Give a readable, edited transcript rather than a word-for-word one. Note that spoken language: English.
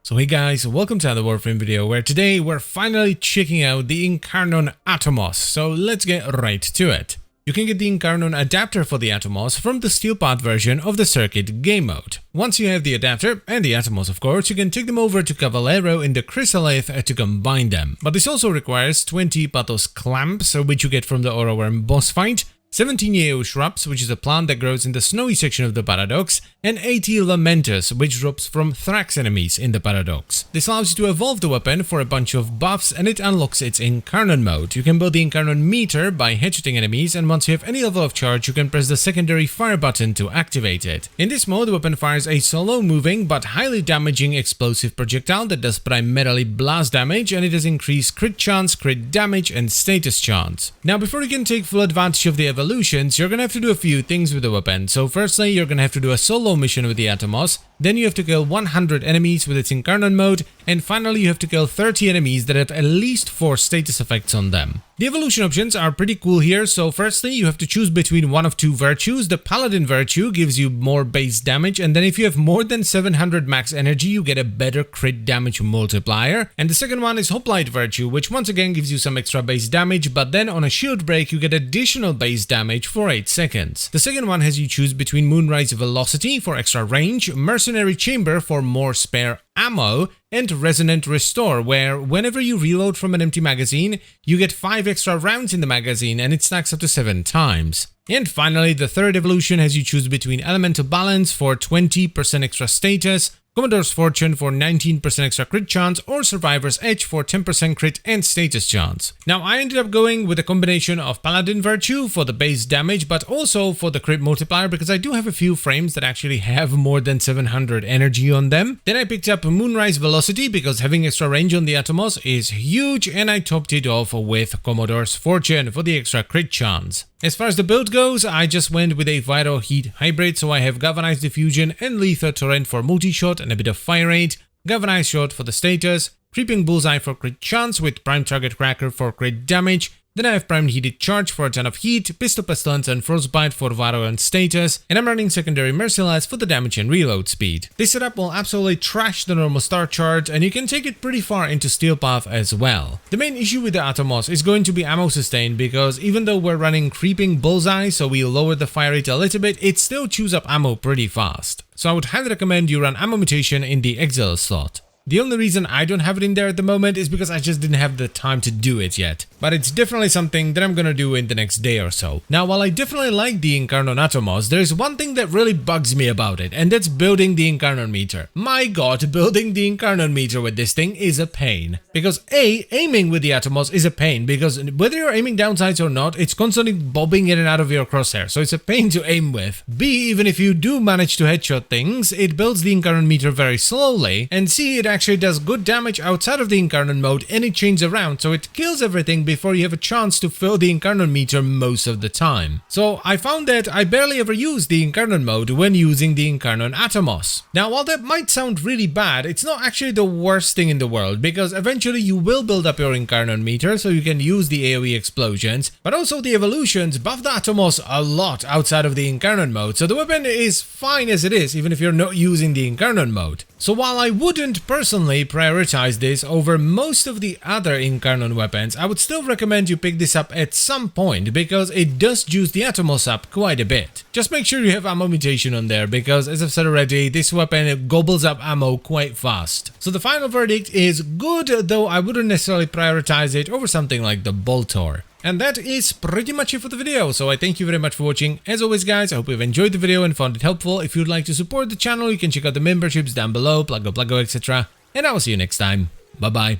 So hey guys, welcome to another Warframe video where today we're finally checking out the Incarnon Atomos, so let's get right to it. You can get the Incarnon adapter for the Atomos from the steel part version of the circuit game mode. Once you have the adapter, and the Atomos of course, you can take them over to Cavallero in the Chrysalith to combine them. But this also requires 20 Pathos clamps, which you get from the Worm boss fight, 17 Yeo shrubs, which is a plant that grows in the snowy section of the Paradox, and 80 Lamentus, which drops from Thrax enemies in the Paradox. This allows you to evolve the weapon for a bunch of buffs, and it unlocks its Incarnon mode. You can build the Incarnon meter by headshotting enemies, and once you have any level of charge, you can press the secondary fire button to activate it. In this mode, the weapon fires a slow-moving but highly damaging explosive projectile that does primarily blast damage, and it has increased crit chance, crit damage, and status chance. Now, before you can take full advantage of the evolutions, you're gonna have to do a few things with the weapon. So firstly, you're gonna have to do a solo mission with the Atomos, then you have to kill 100 enemies with its Incarnon mode, and finally you have to kill 30 enemies that have at least 4 status effects on them. The evolution options are pretty cool here, so firstly you have to choose between one of two virtues. The Paladin virtue gives you more base damage, and then if you have more than 700 max energy you get a better crit damage multiplier. And the second one is Hoplite virtue, which once again gives you some extra base damage, but then on a shield break you get additional base damage for 8 seconds. The second one has you choose between Moonrise velocity for extra range, Mercenary chamber for more spare ammo, and Resonant Restore, where whenever you reload from an empty magazine, you get 5 extra rounds in the magazine and it stacks up to 7 times. And finally, the third evolution has you choose between Elemental Balance for 20% extra status, Commodore's Fortune for 19% extra crit chance, or Survivor's Edge for 10% crit and status chance. Now, I ended up going with a combination of Paladin Virtue for the base damage, but also for the crit multiplier, because I do have a few frames that actually have more than 700 energy on them. Then I picked up Moonrise Velocity, because having extra range on the Atomos is huge, and I topped it off with Commodore's Fortune for the extra crit chance. As far as the build goes, I just went with a Viral Heat hybrid, so I have Galvanized Diffusion and Lethal Torrent for multi-shot and a bit of fire rate, Galvanized Shot for the status, Creeping Bullseye for crit chance with Prime Target Cracker for crit damage. Then I have Primed Heated Charge for a ton of heat, Pistol Pestilence and Frostbite for Viral and status, and I'm running secondary Merciless for the damage and reload speed. This setup will absolutely trash the normal star charge, and you can take it pretty far into Steel Path as well. The main issue with the Atomos is going to be ammo sustain, because even though we're running Creeping Bullseye, so we lower the fire rate a little bit, it still chews up ammo pretty fast. So I would highly recommend you run Ammo Mutation in the Exile slot. The only reason I don't have it in there at the moment is because I just didn't have the time to do it yet. But it's definitely something that I'm gonna do in the next day or so. Now, while I definitely like the Incarnon Atomos, there's one thing that really bugs me about it, and that's building the Incarnon meter. My god, building the Incarnon meter with this thing is a pain. Because A, aiming with the Atomos is a pain, because whether you're aiming down sights or not, it's constantly bobbing in and out of your crosshair, so it's a pain to aim with. B, even if you do manage to headshot things, it builds the Incarnon meter very slowly, and C, it actually does good damage outside of the Incarnon mode, and it chains around, so it kills everything before you have a chance to fill the Incarnon meter most of the time. So I found that I barely ever use the Incarnon mode when using the Incarnon Atomos. Now, while that might sound really bad, it's not actually the worst thing in the world, because eventually you will build up your Incarnon meter so you can use the AoE explosions, but also the evolutions buff the Atomos a lot outside of the Incarnon mode, so the weapon is fine as it is, even if you're not using the Incarnon mode. So while I wouldn't personally prioritize this over most of the other Incarnon weapons, I would still recommend you pick this up at some point, because it does juice the Atomos up quite a bit. Just make sure you have Ammo Mutation on there, because as I've said already, this weapon gobbles up ammo quite fast. So the final verdict is good, though I wouldn't necessarily prioritize it over something like the Boltor. And that is pretty much it for the video, so I thank you very much for watching. As always guys, I hope you've enjoyed the video and found it helpful. If you'd like to support the channel, you can check out the memberships down below, Pluggo, etc. And I will see you next time. Bye bye.